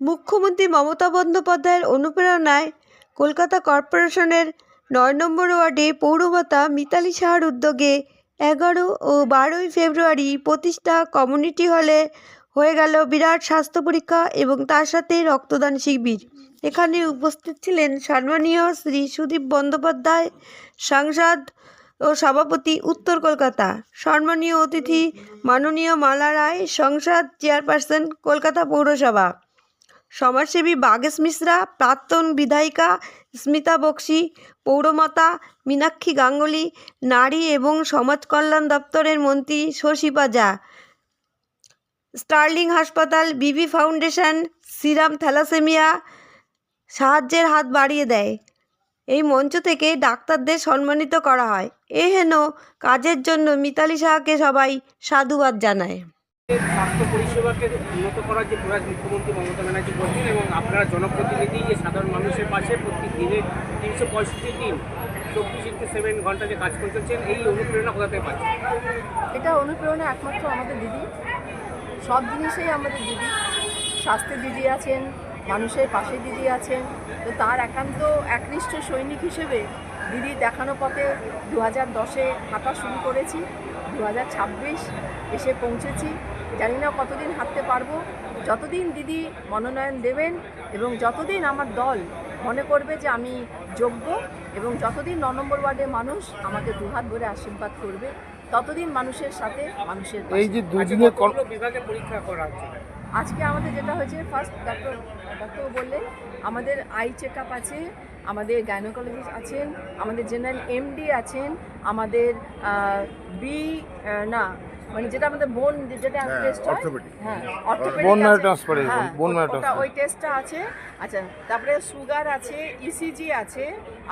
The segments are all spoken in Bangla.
মুখ্যমন্ত্রী মমতা বন্দ্যোপাধ্যায়ের অনুপ্রেরণায় কলকাতা কর্পোরেশনের ৯ নম্বর ওয়ার্ডে পৌরমাতা মিতালি সাহার উদ্যোগে ১১ ও ১২ই ফেব্রুয়ারি প্রতিষ্ঠা কমিউনিটি হলে হয়ে গেল বিরাট স্বাস্থ্য পরীক্ষা এবং তার সাথে রক্তদান শিবির। এখানে উপস্থিত ছিলেন সম্মানীয় শ্রী সুদীপ বন্দ্যোপাধ্যায়, সাংসদ ও সভাপতি উত্তর কলকাতা, সম্মানীয় অতিথি মাননীয় মালা রায়, সংসদ চেয়ারপারসন কলকাতা পৌরসভা, সমাজসেবী বাগেশ মিশ্রা, প্রাক্তন বিধায়িকা স্মিতা বক্সি, পৌরমাতা মীনাক্ষী গাঙ্গুলি, নারী এবং সমাজ কল্যাণ দপ্তরের মন্ত্রী শশী পাজা, স্টার্লিং হাসপাতাল, বিবি ফাউন্ডেশন, শ্রীরাম থ্যালাসেমিয়া সাহায্যের হাত বাড়িয়ে দেয়। এই মঞ্চ থেকে ডাক্তারদের সম্মানিত করা হয়। হেন কাজের জন্য মিতালি সাহাকে সবাই সাধুবাদ জানায়। স্বাস্থ্য পরিষেবাকে উন্নত করার যে প্রয়াস মুখ্যমন্ত্রী মমতা ব্যানার্জি করছেন এবং আপনারা জনপ্রতিনিধি যে সাধারণ মানুষের পাশে প্রতি দিনে ৩৬৫ দিন 24/7 ঘন্টা যে কাজ করে চলছেন, এই অনুপ্রেরণা কোথা থেকে পাচ্ছেন? এটা অনুপ্রেরণা একমাত্র আমাদের দিদি। সব জিনিসেই আমাদের দিদি, স্বাস্থ্যের দিদি আছেন, মানুষের পাশে দিদি আছেন। তো তার একান্ত একনিষ্ঠ সৈনিক হিসেবে দিদি দেখানো পথে 2010-এ হাঁটা শুরু করেছি, 2026 এসে পৌঁছেছি। জানি না কতদিন হাঁটতে পারবো। যতদিন দিদি মনোনয়ন দেবেন এবং যতদিন আমার দল মনে করবে যে আমি যোগ্য এবং যতদিন ৯ নম্বর ওয়ার্ডের মানুষ আমাকে দুহাত ভরে আশীর্বাদ করবে, ততদিন মানুষের সাথে মানুষের এই যে দুদিনের বিভাগে পরীক্ষা করা হচ্ছে, আজকে আমাদের যেটা হয়েছে, ফার্স্ট ডাক্তার বললেন আমাদের আই চেক আপ আছে, আমাদের গাইনোকোলজিস্ট আছেন, আমাদের জেনারেল এমডি আছেন, আমাদের মানে যেটা আমাদের বোন যেটা টেস্ট হয়, হ্যাঁ ওই টেস্টটা আছে। আচ্ছা, তারপরে সুগার আছে, ইসিজি আছে।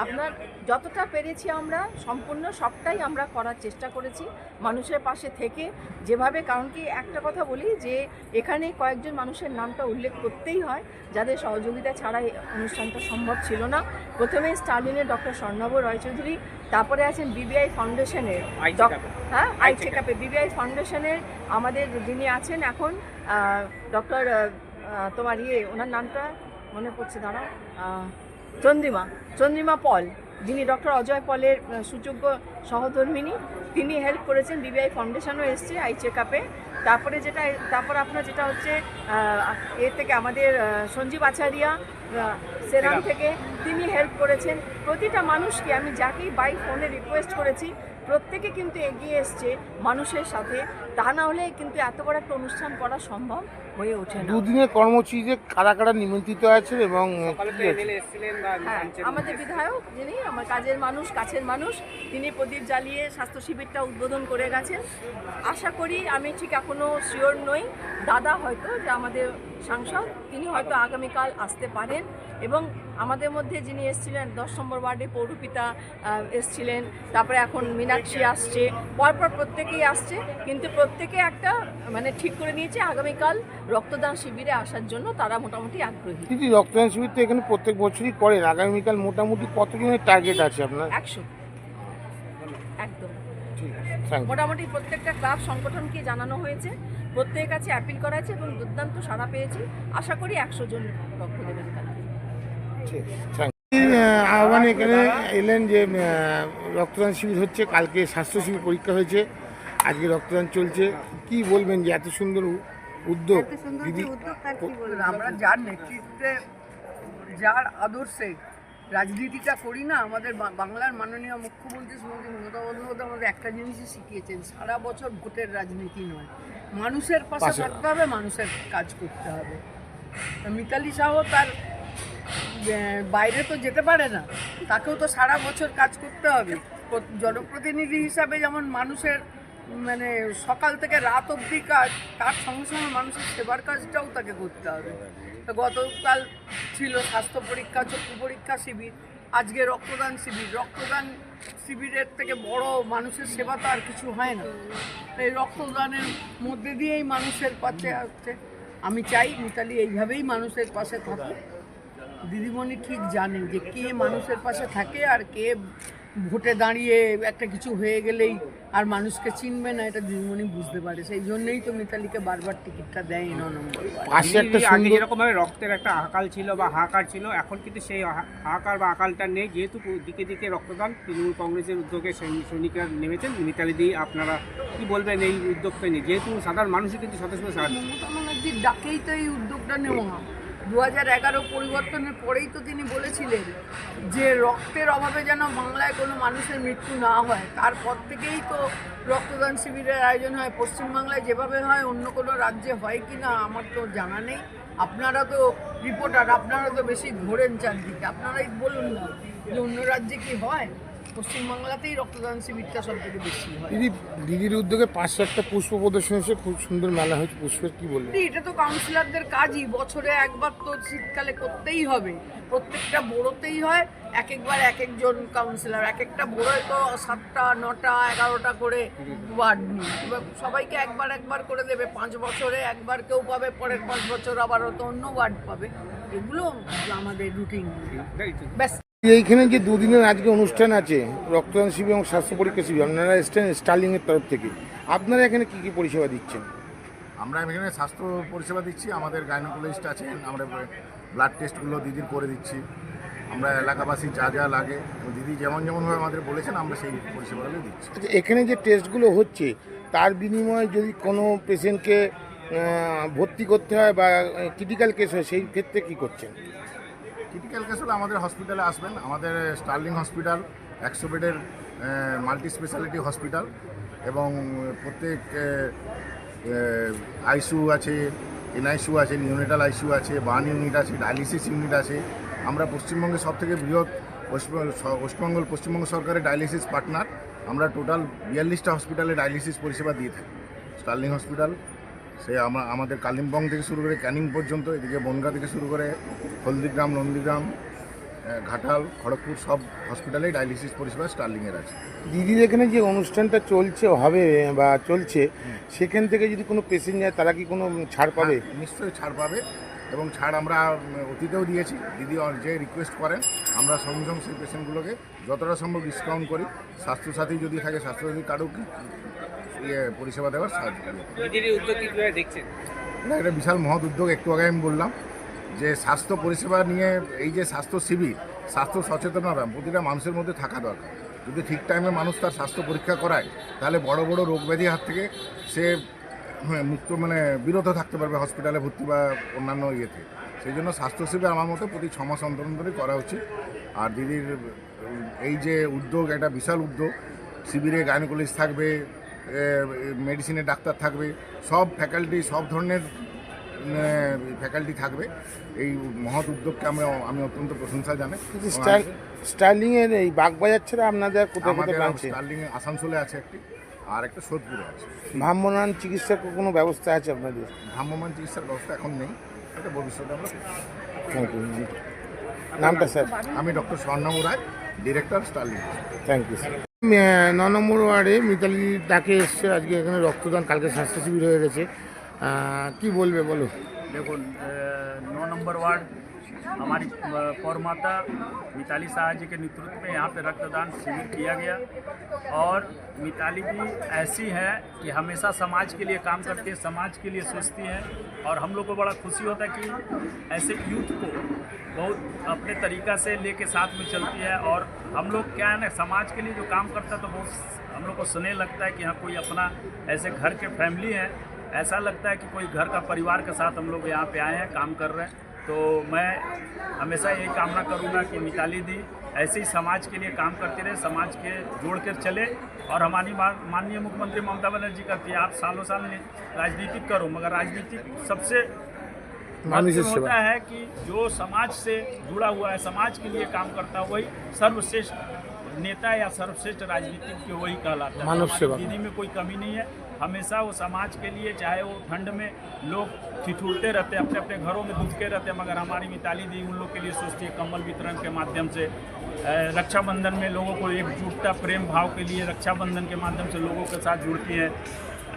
আপনার যতটা পেরেছি আমরা সম্পূর্ণ সবটাই আমরা করার চেষ্টা করেছি মানুষের পাশে থেকে যেভাবে। কারণ কি একটা কথা বলি যে এখানে কয়েকজন মানুষের নামটা উল্লেখ করতেই হয় যাদের সহযোগিতা ছাড়া এই অনুষ্ঠানটা সম্ভব ছিল না। প্রথমে স্টার্লিংয়ের ডক্টর স্বর্ণাভ রায়চৌধুরী, তারপরে আছেন বিবিআই ফাউন্ডেশনের আই চেকআপে বিবিআই ফাউন্ডেশনের আমাদের যিনি আছেন এখন ডক্টর তোমার ওনার নামটা মনে পড়ছে, দাঁড়াও, চন্দ্রিমা পল, যিনি ডক্টর অজয় পলের সুযোগ্য সহধর্মিনী, তিনি হেল্প করেছেন। বিবিআই ফাউন্ডেশনও এসছে আই চেকআপে। তারপর আপনার যেটা হচ্ছে এর থেকে আমাদের সঞ্জীব আচারিয়া সেরাম থেকে তিনি হেল্প করেছেন। প্রতিটা মানুষকে আমি যাকেই বাই ফোনে রিকোয়েস্ট করেছি প্রত্যেকে কিন্তু এগিয়ে এসছে মানুষের সাথে। তা না হলে কিন্তু এত বড় একটা অনুষ্ঠান করা সম্ভব হয়ে ওঠে না। দুদিনের কর্মসূচিতে কারা কারা নিমন্ত্রিত আছেন এবং আমাদের বিধায়ক যিনি আমার কাছের মানুষ, তিনি প্রদীপ জ্বালিয়ে স্বাস্থ্য শিবিরটা উদ্বোধন করে গেছেন। আশা করি, আমি ঠিক এখনও শিওর নই, দাদা হয়তো যে আমাদের সাংসদ তিনি হয়তো আগামীকাল আসতে পারেন। এবং আমাদের মধ্যে যিনি এসেছিলেন 10 নম্বর ওয়ার্ডে পৌরপিতা এসেছিলেন, তারপরে এখন মীনাক্ষী আসছে, পরপর প্রত্যেকেই আসছে, কিন্তু প্রত্যেকে একটা মানে ঠিক করে নিয়েছে আগামীকাল রক্তদান শিবিরে আসার জন্য তারা মোটামুটি আগ্রহী। কিন্তু রক্তদান শিবির তো এখানে প্রত্যেক বছরই করেন, আগামীকাল মোটামুটি কতজনের টার্গেট আছে আপনার? 100 একদম মোটামুটি প্রত্যেকটা ক্লাব সংগঠনকে জানানো হয়েছে, প্রত্যেকের কাছে অ্যাপিল করা হয়েছে এবং দুর্দান্ত সাড়া পেয়েছি। আশা করি 100 জন রক্ত দেবেন। আহ্বানে এখানে এলেন যে রক্তদান শিবির হচ্ছে, কালকে স্বাস্থ্য শিবির পরীক্ষা হয়েছে, আজকে রক্তদান চলছে, কি বলবেন যে এত সুন্দর উদ্যোগ দিদি? আমরা যার নেতৃত্বে, যার আদর্শে রাজনীতিটা করি না, আমাদের বাংলার মাননীয় মুখ্যমন্ত্রী শ্রীমতী মমতা বন্দ্যোপাধ্যায় আমাদের একটা জিনিসই শিখিয়েছেন, সারা বছর ভোটের রাজনীতি নয়, মানুষের পাশে থাকতে হবে, মানুষের কাজ করতে হবে। মিতালি সাহ তার বাইরে তো যেতে পারে না, তাকেও তো সারা বছর কাজ করতে হবে। জনপ্রতিনিধি হিসাবে যেমন মানুষের মানে সকাল থেকে রাত অবধি কাজ, তার সঙ্গে সঙ্গে মানুষের সেবার কাজটাও তাকে করতে হবে। তো গতকাল ছিল স্বাস্থ্য পরীক্ষা, চক্ষু পরীক্ষা শিবির, আজকে রক্তদান শিবির। রক্তদান শিবিরের থেকে বড় মানুষের সেবা তো আর কিছু হয় না। এই রক্তদানের মধ্যে দিয়েই মানুষের কাছে আসছে। আমি চাই মিতালি এইভাবেই মানুষের পাশে থাকুক। দিদিমণি ঠিক জানে যে কে মানুষের পাশে থাকে আর কে ভোটে দাঁড়িয়ে একটা কিছু হয়ে গেলেই আর মানুষকে চিনবে না, এটা দিদিমণি বুঝতে পারে। সেই জন্যই তো মিতালিকে বারবার টিকিটটা দেয় 9 নম্বর ওয়ার্ড। পাশে একটা আগে সুন্দর যেরকম ভাবে রক্তের একটা আকাল ছিল বা হাহাকার ছিল, এখন কিন্তু সেই হাহাকার বা আকালটা নেই, যেহেতু দিকে দিকে রক্তদান তৃণমূল কংগ্রেসের উদ্যোগে সৈনিকরা নেমেছেন। মিতালি দি, আপনারা কি বলবেন এই উদ্যোগটা নিয়ে, যেহেতু সাধারণ মানুষই কিন্তু সদস্য সাহায্য? মমতা ব্যানার্জির ডাকেই তো এই উদ্যোগটা নেওয়া। 2011 পরিবর্তনের পরেই তো তিনি বলেছিলেন যে রক্তের অভাবে যেন বাংলায় কোনো মানুষের মৃত্যু না হয়। তারপর থেকেই তো রক্তদান শিবিরের আয়োজন হয়। পশ্চিমবাংলায় যেভাবে হয় অন্য কোনো রাজ্যে হয় কি না আমার তো জানা নেই। আপনারা তো রিপোর্টার, আপনারা তো বেশি ঘোরেন চারদিকে, আপনারাই বলুন না যে অন্য রাজ্যে কি হয়। পশ্চিমবাংলাতেই রক্তদান শিবিরটা সব থেকে বেশি হয়। দিদির উদ্যোগে পাশে একটা পুষ্প প্রদর্শন হয়েছে, খুব সুন্দর মেলা হয়েছে পুষ্পের, কি বলবেন? এটা তো কাউন্সিলরদের কাজই, বছরে একবার তো শীতকালে করতেই হবে। প্রত্যেকটা বড়োতেই হয়, একবার এক একজন কাউন্সিলর, এক একটা বড়োয় তো 7টা 9টা 11টা করে ওয়ার্ড নিয়ে, এবার সবাইকে একবার করে দেবে। 5 বছরে একবার কেউ পাবে, পরের 5 বছর আবার তো অন্য ওয়ার্ড পাবে। এগুলো আমাদের রুটিন। ব্যাস। এইখানে যে দুদিনের আজকে অনুষ্ঠান আছে রক্তদান শিবির এবং স্বাস্থ্য পরীক্ষা শিবির, আপনারা এসছেন স্টার্লিংয়ের তরফ থেকে, আপনারা এখানে কি কি পরিষেবা দিচ্ছেন? আমরা এখানে স্বাস্থ্য পরিষেবা দিচ্ছি, আমাদের গাইনোকোলজিস্ট আছেন, আমরা ব্লাড টেস্টগুলো দিদির করে দিচ্ছি। আমরা এলাকাবাসী যা যা লাগে দিদি যেমনভাবে আমাদের বলেছেন আমরা সেই পরিষেবাগুলো দিচ্ছি। আচ্ছা, এখানে যে টেস্টগুলো হচ্ছে তার বিনিময়ে যদি কোনো পেশেন্টকে ভর্তি করতে হয় বা ক্রিটিক্যাল কেস হয়, সেই ক্ষেত্রে কী করছেন? ক্রিটিক্যাল কেস হলে আমাদের হসপিটালে আসবেন। আমাদের স্টার্লিং হসপিটাল 100 বেডের মাল্টি স্পেশালিটি হসপিটাল এবং প্রত্যেক আইসিইউ আছে, এনআইসিইউ আছে, নিউনেটাল আইসিইউ আছে, বার্ন ইউনিট আছে, ডায়ালিসিস ইউনিট আছে। আমরা পশ্চিমবঙ্গের সবথেকে বৃহৎ পশ্চিমবঙ্গ সরকারের ডায়ালিসিস পার্টনার। আমরা টোটাল 42টা হসপিটালে ডায়ালিসিস পরিষেবা দিয়ে থাকি। স্টার্লিং হসপিটাল সে আমাদের কালিম্পং থেকে শুরু করে ক্যানিং পর্যন্ত, এদিকে বনগাঁ থেকে শুরু করে হলদিগ্রাম, নন্দীগ্রাম, ঘাটাল, খড়গপুর সব হসপিটালেই ডায়ালিসিস পরিষেবা স্টার্লিংয়ের আছে। দিদির এখানে যে অনুষ্ঠানটা হবে বা চলছে, সেখান থেকে যদি কোনো পেশেন্ট যায় তারা কি কোনো ছাড় পাবে? নিশ্চয়ই ছাড় পাবে এবং ছাড় আমরা অতীতেও দিয়েছি। দিদি যে রিকোয়েস্ট করেন আমরা সঙ্গে সঙ্গে সেই পেশেন্টগুলোকে যতটা সম্ভব ডিসকাউন্ট করি। স্বাস্থ্যসাথী যদি থাকে স্বাস্থ্যসাথী কার্ডও পরিষেবা দেওয়ার সাহায্য করি। দিদির উদ্যোগ কীভাবে দেখছেন? এটা একটা বিশাল মহৎ উদ্যোগ। একটু আগে আমি বললাম যে স্বাস্থ্য পরিষেবা নিয়ে এই যে স্বাস্থ্য শিবির, স্বাস্থ্য সচেতনতা প্রতিটা মানুষের মধ্যে থাকা দরকার। যদি ঠিক টাইমে মানুষ তার স্বাস্থ্য পরীক্ষা করায় তাহলে বড় বড় রোগ ব্যাধি হাত থেকে সে মুক্ত বিরত থাকতে পারবে হসপিটালে ভর্তি বা অন্যান্য ইয়েতে। সেই জন্য স্বাস্থ্য শিবির আমার মতে প্রতি 6 মাস অন্তর অন্তরই করা উচিত। আর দিদির এই যে উদ্যোগ, একটা বিশাল উদ্যোগ। শিবিরে গাইনোকোলজিস্ট থাকবে, মেডিসিনের ডাক্তার থাকবে, সব ফ্যাকাল্টি, সব ধরনের ফ্যাকাল্টি থাকবে। এই মহৎ উদ্যোগকে আমি অত্যন্ত প্রশংসা জানাই। স্টার্লিংয়ের এই বাগবাজার ছাড়া আপনাদের কোথায় কোথায় আছে? স্টার্লিংয়ে আসানসোলে আছে একটি, আর একটা সোদপুরে আছে। ভ্রাম্যমাণ চিকিৎসার কোনো ব্যবস্থা আছে আপনাদের? ভ্রাম্যমাণ চিকিৎসার ব্যবস্থা এখন নেই, এটা ভবিষ্যতে আমরা করব। Thank you. নামটা স্যার? আমি doctor Swarnam Roy, director Sterling. Thank you sir. 9 নম্বর ওয়ার্ডে মিতালি ডাকে এসছে আজকে এখানে রক্তদান, কালকে স্বাস্থ্য শিবির হয়ে গেছে, কি বলবে বলো? देखो 9 नंबर वार्ड हमारी पौर माता मिताली शाह जी के नेतृत्व में यहाँ पे रक्तदान शिविर किया गया। और मिताली जी ऐसी हैं कि हमेशा समाज के लिए काम करती है, समाज के लिए सोचती हैं। और हम लोग को बड़ा खुशी होता है कि ऐसे यूथ को बहुत अपने तरीक़ा से लेके साथ में चलती है। और हम लोग क्या है ना, समाज के लिए जो काम करता है तो बहुत हम लोग को सुनने लगता है कि हाँ कोई अपना ऐसे घर के फैमिली है, ऐसा लगता है कि कोई घर का परिवार के साथ हम लोग यहाँ पे आए हैं, काम कर रहे हैं। तो मैं हमेशा यही कामना करूँगा कि मिताली दी ऐसे ही समाज के लिए काम करते रहे, समाज के जोड़ कर चले। और हमारी माननीय मुख्यमंत्री ममता बनर्जी करती है, आप सालों साल राजनीतिक करो, मगर राजनीतिक सबसे महत्वपूर्ण होता है कि जो समाज से जुड़ा हुआ है, समाज के लिए काम करता है, वही सर्वश्रेष्ठ नेता या सर्वश्रेष्ठ राजनीतिक के वही कहलाता है। मानव सेवा दीदी में कोई कमी नहीं है, हमेशा वो समाज के लिए, चाहे वो ठंड में लोग ठिठुरते रहते हैं, अपने अपने घरों में दुखते रहते हैं, मगर हमारी मिताली दी उन लोग के लिए सोचती है। कम्बल वितरण के माध्यम से, रक्षाबंधन में लोगों को एकजुटता प्रेम भाव के लिए रक्षाबंधन के माध्यम से लोगों के साथ जुड़ती है।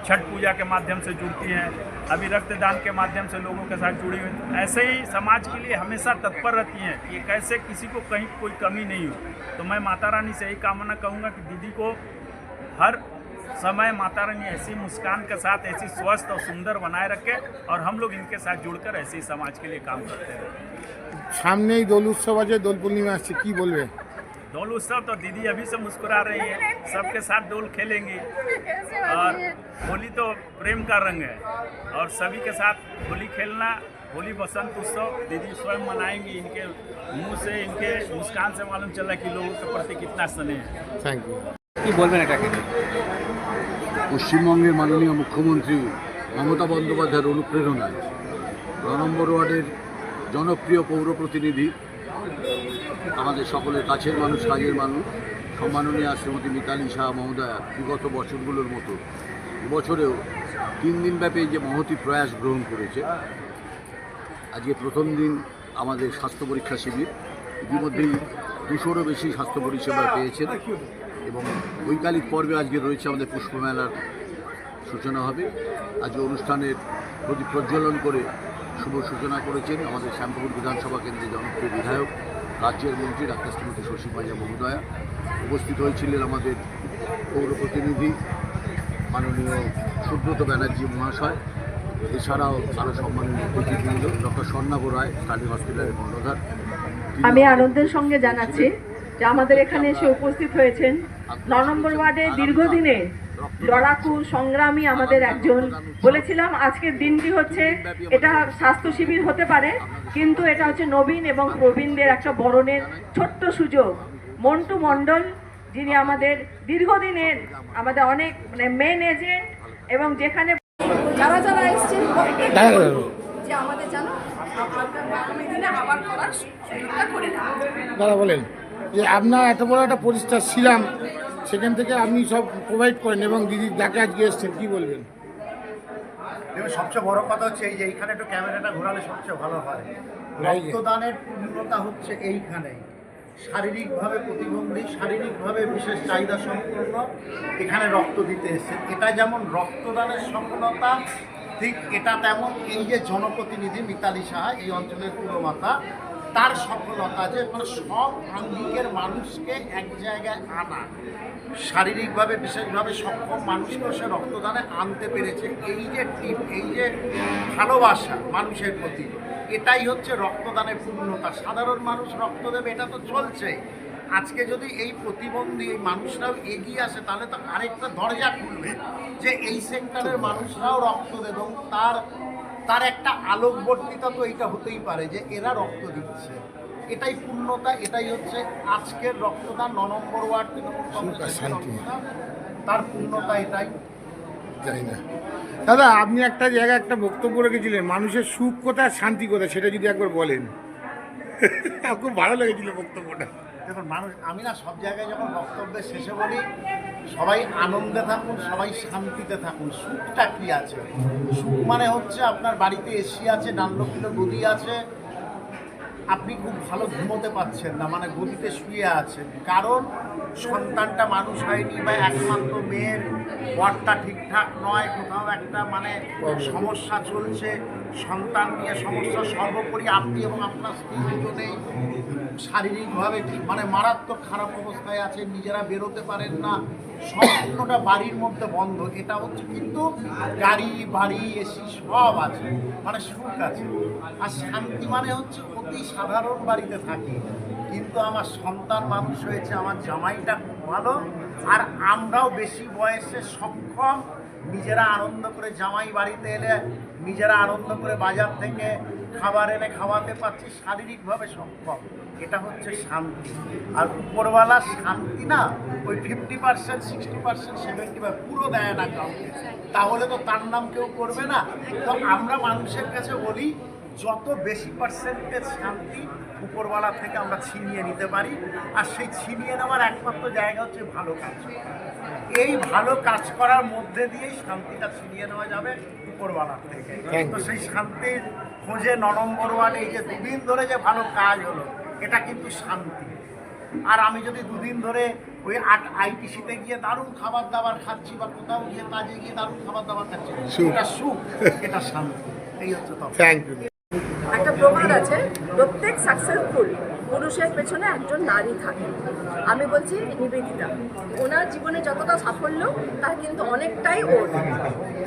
छठ पूजा के माध्यम से जुड़ती हैं, अभी रक्तदान के माध्यम से लोगों के साथ जुड़ी हुई हैं। ऐसे ही समाज के लिए हमेशा तत्पर रहती हैं कि कैसे किसी को कहीं कोई कमी नहीं हो। तो मैं माता रानी से यही कामना कहूँगा कि दीदी को हर समय माता रानी ऐसी मुस्कान के साथ ऐसी स्वस्थ और सुंदर बनाए रखे और हम लोग इनके साथ जुड़कर ऐसे ही समाज के लिए काम करते रहें। সামনেই দোল উৎসব আছে, দোল পূর্ণিমা আসছে, কি বলবে? डोल उत्सव तो दीदी अभी से मुस्कुरा रही है, सबके साथ डोल खेलेंगी और होली तो प्रेम का रंग है और सभी के साथ होली खेलना, होली बसंत उत्सव दीदी स्वयं मनाएंगी। इनके मुंह से, इनके मुस्कान से मालूम चला कि लोगों के प्रति कितना स्नेह है। Thank you. কি বলবেন এটাকে? পশ্চিমবঙ্গের মাননীয় মুখ্যমন্ত্রী মমতা বন্দ্যোপাধ্যায়ের অনুপ্রেরণায় ৯ নম্বর ওয়ার্ডের জনপ্রিয় পৌর প্রতিনিধি, আমাদের সকলের কাছের মানুষ, কাজের মানুষ, সম্মাননীয় শ্রীমতী মিতালি সাহা মহোদয়া বিগত বছরগুলোর মতো এবছরেও 3 দিনব্যাপী যে মহতী প্রয়াস গ্রহণ করেছে। আজকে প্রথম দিন আমাদের স্বাস্থ্য পরীক্ষা শিবির, ইতিমধ্যেই 200-রও বেশি স্বাস্থ্য পরিষেবা পেয়েছেন এবং বৈকালিক পর্বে আজকে রয়েছে আমাদের পুষ্পমেলার সূচনা হবে। আজকে অনুষ্ঠানের প্রদীপ প্রজ্বলন করে শুভ সূচনা করেছেন আমাদের শ্যামপুকুর বিধানসভা কেন্দ্রের জনপ্রিয় বিধায়ক, রাজ্যের মন্ত্রী ডাক্তার শ্রীমতী শশী পাজা মহোদয়া। উপস্থিত হয়েছিলেন আমাদের পৌর প্রতিনিধি মাননীয় সুব্রত ব্যানার্জি মহাশয়, এছাড়াও আরও সম্মানীয় অতিথিবৃন্দ, ডক্টর স্বর্ণাভ রায়, স্টার্লিং হসপিটালের কর্ণধার। আমি আনন্দের সঙ্গে জানাচ্ছি যে আমাদের এখানে এসে উপস্থিত হয়েছেন ৯ নম্বর ওয়ার্ডে দীর্ঘদিনের লড়াকু সংগ্রামী আমাদের একজন। বলেছিলাম আজকের দিনটি হচ্ছে, এটা স্বাস্থ্য শিবির হতে পারে কিন্তু এটা হচ্ছে নবীন এবং প্রবীণদের একটা বরণের ছোট্ট সুযোগ। মন্টু মণ্ডল, যিনি আমাদের দীর্ঘদিনের আমাদের অনেক মেন এজেন্ট এবং যেখানে যারা যারা এসছেন যে আমাদের জানো আগামী দিনে আবার করার সুযোগটা করে দেওয়া। দাদা বলেন যে আপনার এত বড় একটা প্রতিষ্ঠা ছিলাম, সেখান থেকে আপনি সব প্রোভাইড করেন এবং দিদির ডাকে আজকে এসছেন, কি বলবেন? দেখুন, সবচেয়ে বড় কথা হচ্ছে এই যে এইখানে একটু ক্যামেরাটা ঘোরালে সবচেয়ে ভালো হয়। রক্তদানের পূর্ণতা হচ্ছে এইখানেই। শারীরিকভাবে প্রতিবন্ধী, শারীরিকভাবে বিশেষ চাহিদা সম্পন্ন এখানে রক্ত দিতে এসেছেন। এটা যেমন রক্তদানের সফলতা, ঠিক এটা তেমন এই যে জনপ্রতিনিধি মিতালি সাহা, এই অঞ্চলের পুরমাতা, তার সফলতা যে মানে সব আঙ্গিকের মানুষকে এক জায়গায় আনা, শারীরিকভাবে বিশেষভাবে সক্ষম মানুষকেও সে রক্তদানে আনতে পেরেছে। এই যে টিম, এই যে ভালোবাসা মানুষের প্রতি, এটাই হচ্ছে রক্তদানের পূর্ণতা। সাধারণ মানুষ রক্ত দেবে এটা তো চলছে, আজকে যদি এই প্রতিবন্ধী এই মানুষরাও এগিয়ে আসে তাহলে তো আরেকটা দরজা খুলবে যে এই সেক্টরের মানুষরাও রক্ত দেবে এবং তার একটা আলোকবর্তিতা তো এইটা হতেই পারে যে এরা রক্ত দিচ্ছে। এটাই পূর্ণতা, এটাই হচ্ছে আজকের রক্তদান ৯ নম্বর ওয়ার্ড তৃণমূল কংগ্রেসের রক্তদান, তার পূর্ণতা এটাই। জানি না দাদা, আপনি একটা জায়গায় একটা বক্তব্য রেখেছিলেন, মানুষের সুখ কোথায়, শান্তি কোথায়, সেটা যদি একবার বলেন। খুব ভালো লেগেছিল বক্তব্যটা। দেখুন, মানুষ, আমি না সব জায়গায় যখন বক্তব্যের শেষে বলি সবাই আনন্দে থাকুন, সবাই শান্তিতে থাকুন। সুখটা কী আছে? সুখ মানে হচ্ছে আপনার বাড়িতে এসি আছে, ডানলকিলো গদি আছে, আপনি খুব ভালো ঘুমোতে পারছেন না, মানে গদিতে শুয়ে আছেন, কারণ সন্তানটা মানুষ হয়নি বা একমাত্র মেয়ের ওয়ার্ডটা ঠিকঠাক নয়, কোথাও একটা মানে সমস্যা চলছে, সন্তান নিয়ে সমস্যা। সর্বোপরি আপনি এবং আপনার স্ত্রী দুজনেই শারীরিকভাবে মানে মারাত্মক খারাপ অবস্থায় আছে, নিজেরা বেরোতে পারেন না, সম্পূর্ণটা বাড়ির মধ্যে বন্ধ। এটা হচ্ছে কিন্তু গাড়ি বাড়ি এসি সব আছে, মানে সুখ আছে। আর শান্তি মানে হচ্ছে অতি সাধারণ বাড়িতে থাকি কিন্তু আমার সন্তান মানুষ হয়েছে, আমার জামাইটা খুব ভালো, আর আমরাও বেশি বয়সে সক্ষম, নিজেরা আনন্দ করে জামাই বাড়িতে এলে নিজেরা আনন্দ করে বাজার থেকে খাবার এনে খাওয়াতে পারছি, শারীরিকভাবে সক্ষম। এটা হচ্ছে শান্তি। আর উপরওয়ালা শান্তি না ওই 50%, 60%, 70% পুরো দেয় না কাউকে, তাহলে তো তার নাম কেউ করবে না। তো আমরা মানুষের কাছে বলি যত বেশি পার্সেন্টেজ শান্তি উপরওয়ালা থেকে আমরা ছিনিয়ে নিতে পারি, আর সেই ছিনিয়ে নেওয়ার একমাত্র জায়গা হচ্ছে ভালো কাজ। এই ভালো কাজ করার মধ্যে দিয়েই শান্তিটা ছিনিয়ে নেওয়া যাবে উপরওয়ালার থেকে। তো সেই শান্তির খোঁজে ৯ নম্বর ওয়ার্ডে এই যে 2 দিন ধরে যে ভালো কাজ হলো, এটা কিন্তু শান্তি। আর আমি যদি 2 দিন ধরে ওই আইটিসিতে গিয়ে দারুণ খাবার দাবার খাচ্ছি বা কোথাও গিয়ে কাজে গিয়ে দারুণ খাবার দাবার খাচ্ছি, সুখ। এটা সুখ, এটা শান্তি, এই হচ্ছে তফাৎ। Thank you. একটা প্রবাদ আছে, প্রত্যেক সাকসেসফুল পুরুষের পেছনে একজন নারী থাকে। আমি বলছি নিবেদিতা, ওনার জীবনে যতটা সাফল্য তার কিন্তু অনেকটাই ওর,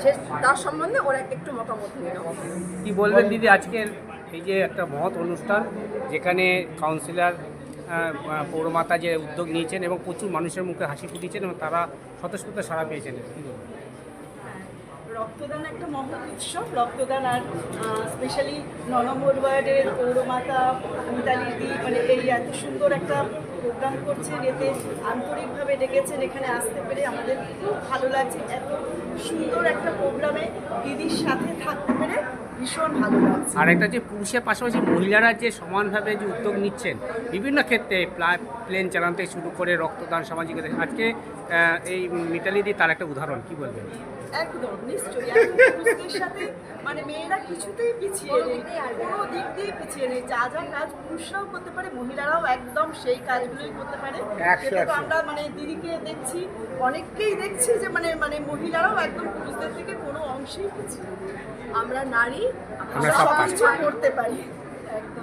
সে তার সম্বন্ধে ওর একটু মতামত নিয়ে নেওয়া। কি বলবেন দিদি আজকের এই যে একটা মহৎ অনুষ্ঠান যেখানে কাউন্সিলর পৌরমাতা যে উদ্যোগ নিয়েছেন এবং প্রচুর মানুষের মুখে হাসি ফুটিয়েছেন এবং তারা স্বতঃস্ফূর্ত সাড়া পেয়েছেন, কি বলবেন? রক্তদান একটা মহৎ উৎসব, রক্তদান, আর স্পেশালি 9 নম্বর ওয়ার্ডের পৌরমাতা মিতালিদি মানে এই এত সুন্দর একটা প্রোগ্রাম করছেন, এতে আন্তরিকভাবে ডেকেছেন, এখানে আসতে পেরে আমাদের খুব ভালো লাগছে। এত সুন্দর একটা প্রোগ্রামে দিদির সাথে থাকতে পেরে ভীষণ ভালো লাগছে। আর একটা যে পুরুষের পাশাপাশি মহিলারা যে সমানভাবে যে উদ্যোগ নিচ্ছেন বিভিন্ন ক্ষেত্রে, প্লেন চালানো থেকে শুরু করে রক্তদান, সামাজিকতা, আজকে এই মিতালিদি তার একটা উদাহরণ, কি বলবেন? একদম নিশ্চয়ই, এখন পুরুষদের সাথে মানে মেয়েরা কিছুতেই পিছিয়ে নেই, কোনো দিক দিয়ে পিছিয়ে নেই। যা যা কাজ পুরুষরাও করতে পারে, মহিলারাও একদম সেই কাজগুলোই করতে পারে। সেটা তো আমরা মানে দিদিকে দেখছি, অনেককেই দেখছি যে মানে মানে মহিলারাও একদম পুরুষদের থেকে কোনো অংশেই পিছিয়ে নেই। আমরা নারী, আমরা সব কিছু করতে পারি। একদম।